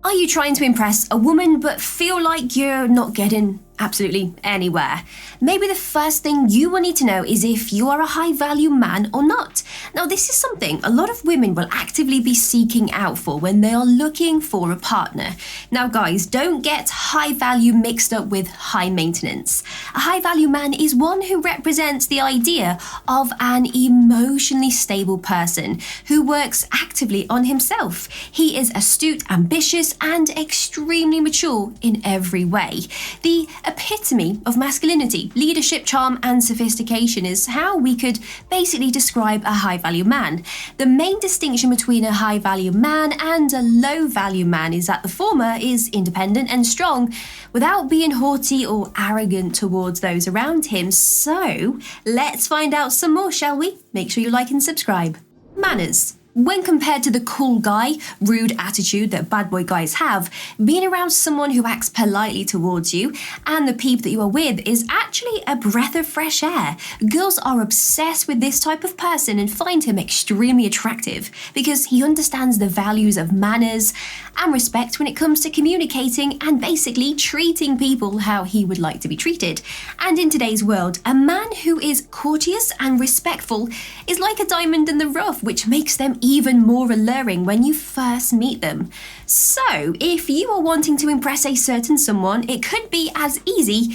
Are you trying to impress a woman but feel like you're not getting absolutely anywhere? Maybe the first thing you will need to know is if you are a high-value man or not. Now, this is something a lot of women will actively be seeking out for when they are looking for a partner. Now, guys, don't get high-value mixed up with high maintenance. A high-value man is one who represents the idea of an emotionally stable person who works actively on himself. He is astute, ambitious, and extremely mature in every way. The epitome of masculinity, leadership, charm, and sophistication is how we could basically describe a high-value man. The main distinction between a high-value man and a low-value man is that the former is independent and strong without being haughty or arrogant towards those around him. So, let's find out some more, shall we? Make sure you like and subscribe. Manners. When compared to the cool guy, rude attitude that bad boy guys have, being around someone who acts politely towards you and the people that you are with is actually a breath of fresh air. Girls are obsessed with this type of person and find him extremely attractive because he understands the values of manners and respect when it comes to communicating and basically treating people how he would like to be treated. And in today's world, a man who is courteous and respectful is like a diamond in the rough, which makes them even more alluring when you first meet them. So, if you are wanting to impress a certain someone, it could be as easy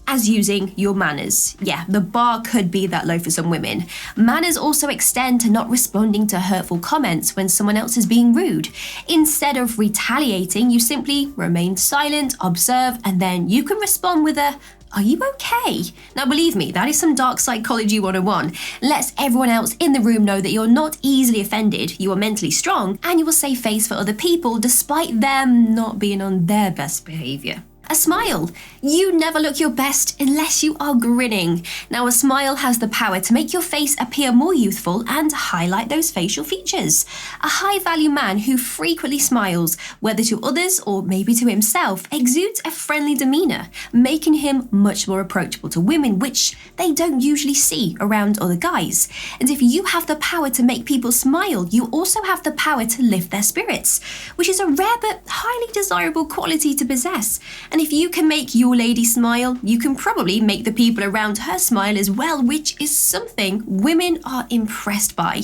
as using your manners. Yeah, the bar could be that low for some women. Manners also extend to not responding to hurtful comments when someone else is being rude. Instead of retaliating, you simply remain silent, observe, and then you can respond with a "Are you okay?" Now, believe me, that is some dark psychology 101. Lets everyone else in the room know that you're not easily offended, you are mentally strong, and you will save face for other people despite them not being on their best behavior. A smile. You never look your best unless you are grinning. Now, a smile has the power to make your face appear more youthful and highlight those facial features. A high-value man who frequently smiles, whether to others or maybe to himself, exudes a friendly demeanor, making him much more approachable to women, which they don't usually see around other guys. And if you have the power to make people smile, you also have the power to lift their spirits, which is a rare but highly desirable quality to possess. And if you can make your lady smile, you can probably make the people around her smile as well, which is something women are impressed by.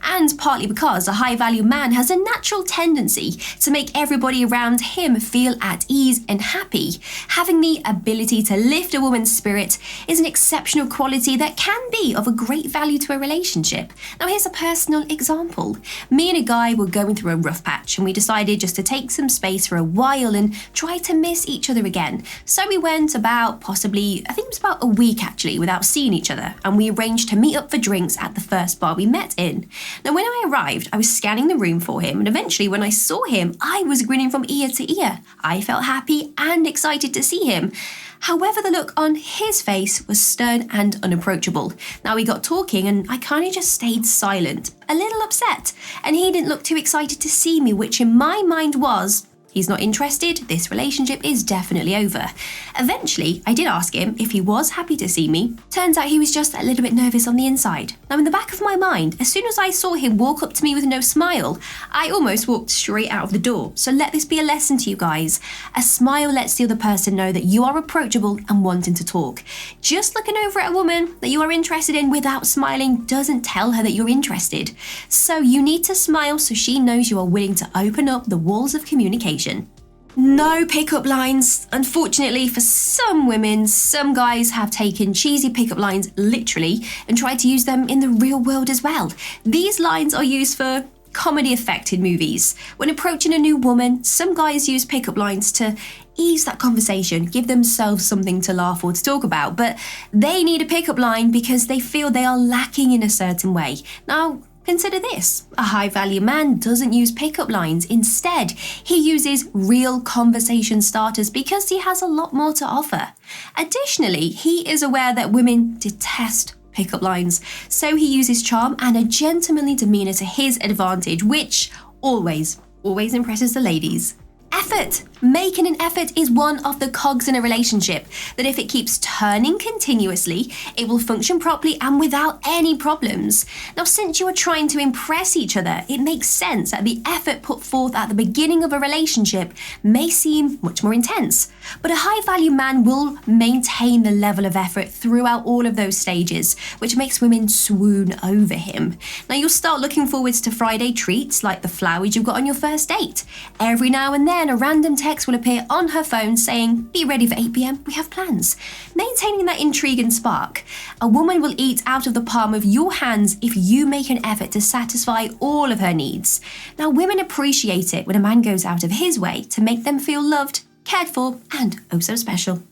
And partly because a high-value man has a natural tendency to make everybody around him feel at ease and happy. Having the ability to lift a woman's spirit is an exceptional quality that can be of a great value to a relationship. Now, here's a personal example. Me and a guy were going through a rough patch and we decided just to take some space for a while and try to miss each other again. So we went about I think it was about a week actually, without seeing each other, and we arranged to meet up for drinks at the first bar we met in. Now, when I arrived, I was scanning the room for him, and eventually when I saw him, I was grinning from ear to ear. I felt happy and excited to see him. However, the look on his face was stern and unapproachable. Now, we got talking and I kind of just stayed silent, a little upset, and he didn't look too excited to see me, which in my mind was, he's not interested, this relationship is definitely over. Eventually, I did ask him if he was happy to see me. Turns out he was just a little bit nervous on the inside. Now, in the back of my mind, as soon as I saw him walk up to me with no smile, I almost walked straight out of the door. So let this be a lesson to you guys. A smile lets the other person know that you are approachable and wanting to talk. Just looking over at a woman that you are interested in without smiling doesn't tell her that you're interested. So you need to smile so she knows you are willing to open up the walls of communication. No pickup lines. Unfortunately for some women, some guys have taken cheesy pickup lines literally and tried to use them in the real world as well. These lines are used for comedy effect in movies. When approaching a new woman, some guys use pickup lines to ease that conversation, give themselves something to laugh or to talk about, but they need a pickup line because they feel they are lacking in a certain way. Now, consider this. A high-value man doesn't use pickup lines. Instead, he uses real conversation starters because he has a lot more to offer. Additionally, he is aware that women detest pickup lines, so he uses charm and a gentlemanly demeanor to his advantage, which always impresses the ladies. Effort effort. Making an effort is one of the cogs in a relationship that if it keeps turning continuously, it will function properly and without any problems. Now, since you are trying to impress each other, it makes sense that the effort put forth at the beginning of a relationship may seem much more intense. But a high-value man will maintain the level of effort throughout all of those stages, which makes women swoon over him. Now, you'll start looking forwards to Friday treats like the flowers you got on your first date. Every now and then, a random text will appear on her phone saying, "Be ready for 8 p.m, we have plans." Maintaining that intrigue and spark. A woman will eat out of the palm of your hands if you make an effort to satisfy all of her needs. Now, women appreciate it when a man goes out of his way to make them feel loved, cared for, and oh so special.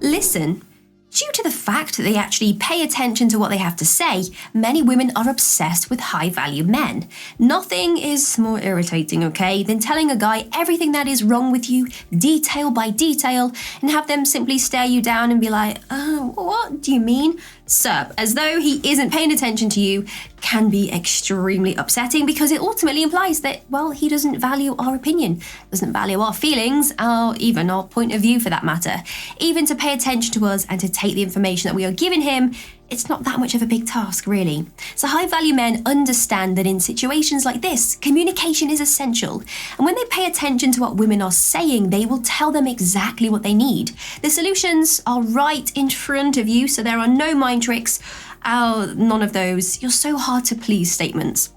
Listen. Due to the fact that they actually pay attention to what they have to say, many women are obsessed with high-value men. Nothing is more irritating, okay, than telling a guy everything that is wrong with you, detail by detail, and have them simply stare you down and be like, "Oh, what do you mean?" Sir, as though he isn't paying attention to you, can be extremely upsetting because it ultimately implies that, well, he doesn't value our opinion, doesn't value our feelings, or even our point of view for that matter. Even to pay attention to us and to take the information that we are giving him, it's not that much of a big task, really. So high-value men understand that in situations like this, communication is essential. And when they pay attention to what women are saying, they will tell them exactly what they need. The solutions are right in front of you, so there are no mind tricks. Oh, none of those "you're so hard to please" statements.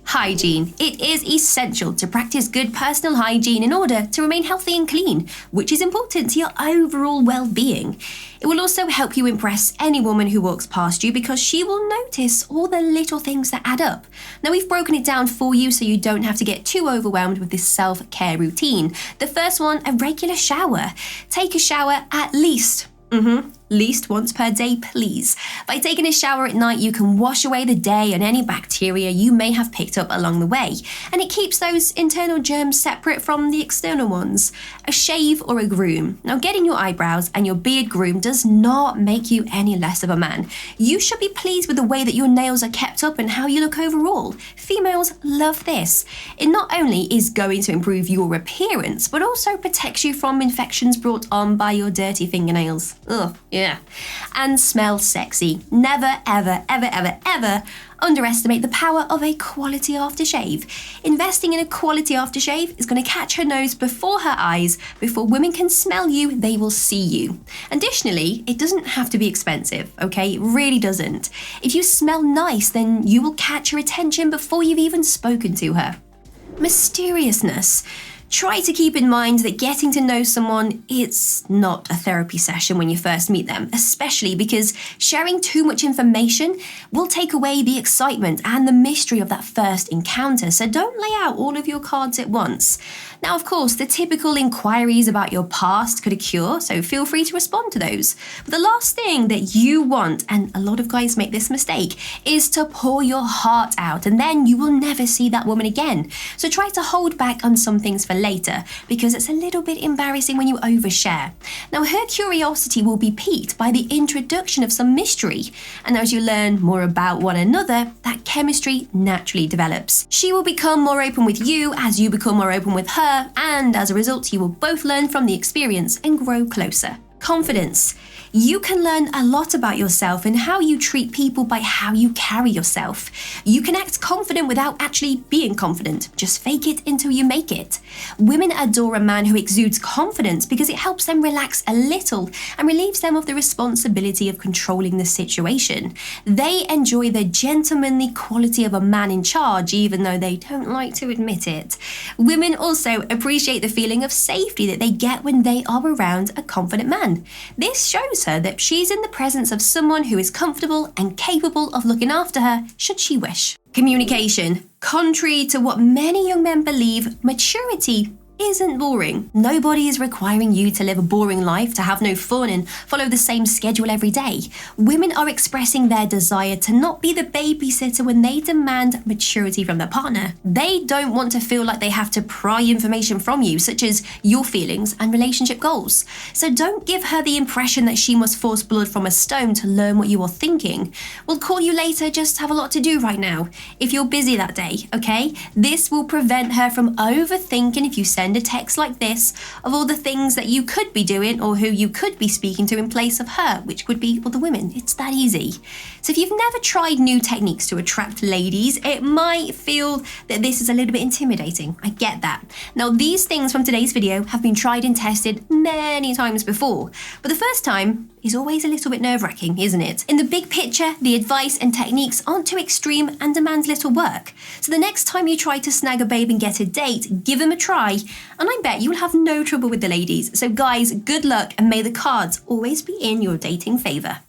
Hygiene. It is essential to practice good personal hygiene in order to remain healthy and clean, which is important to your overall well-being. It will also help you impress any woman who walks past you because she will notice all the little things that add up. Now, we've broken it down for you so you don't have to get too overwhelmed with this self-care routine. The first one, a regular shower. Take a shower at least once per day, please. By taking a shower at night, you can wash away the day and any bacteria you may have picked up along the way, and it keeps those internal germs separate from the external ones. A shave or a groom. Now, getting your eyebrows and your beard groomed does not make you any less of a man. You should be pleased with the way that your nails are kept up and how you look overall. Females love this. It not only is going to improve your appearance, but also protects you from infections brought on by your dirty fingernails. Ugh. Yeah. And smell sexy. Never, ever, ever, ever, ever underestimate the power of a quality aftershave. Investing in a quality aftershave is going to catch her nose before her eyes. Before women can smell you, they will see you. Additionally, it doesn't have to be expensive, okay? It really doesn't. If you smell nice, then you will catch her attention before you've even spoken to her. Mysteriousness. Try to keep in mind that getting to know someone is not a therapy session when you first meet them, especially because sharing too much information will take away the excitement and the mystery of that first encounter, so don't lay out all of your cards at once. Now, of course, the typical inquiries about your past could occur, so feel free to respond to those. But the last thing that you want, and a lot of guys make this mistake, is to pour your heart out, and then you will never see that woman again. So try to hold back on some things for later, because it's a little bit embarrassing when you overshare. Now, her curiosity will be piqued by the introduction of some mystery, and as you learn more about one another, that chemistry naturally develops. She will become more open with you as you become more open with her, and as a result, you will both learn from the experience and grow closer. Confidence. You can learn a lot about yourself and how you treat people by how you carry yourself. You can act confident without actually being confident. Just fake it until you make it. Women adore a man who exudes confidence because it helps them relax a little and relieves them of the responsibility of controlling the situation. They enjoy the gentlemanly quality of a man in charge, even though they don't like to admit it. Women also appreciate the feeling of safety that they get when they are around a confident man. This shows her that she's in the presence of someone who is comfortable and capable of looking after her should she wish. Communication. Contrary to what many young men believe, maturity isn't boring. Nobody is requiring you to live a boring life, to have no fun and follow the same schedule every day. Women are expressing their desire to not be the babysitter when they demand maturity from their partner. They don't want to feel like they have to pry information from you, such as your feelings and relationship goals. So don't give her the impression that she must force blood from a stone to learn what you are thinking. We'll call you later, just have a lot to do right now. If you're busy that day, okay? This will prevent her from overthinking if you send send a text like this of all the things that you could be doing or who you could be speaking to in place of her, which would be other women. It's that easy. So if you've never tried new techniques to attract ladies, it might feel that this is a little bit intimidating. I get that. Now, these things from today's video have been tried and tested many times before, but the first time is always a little bit nerve-wracking, isn't it? In the big picture, the advice and techniques aren't too extreme and demand little work. So the next time you try to snag a babe and get a date, give them a try, and I bet you'll have no trouble with the ladies. So guys, good luck, and may the cards always be in your dating favour.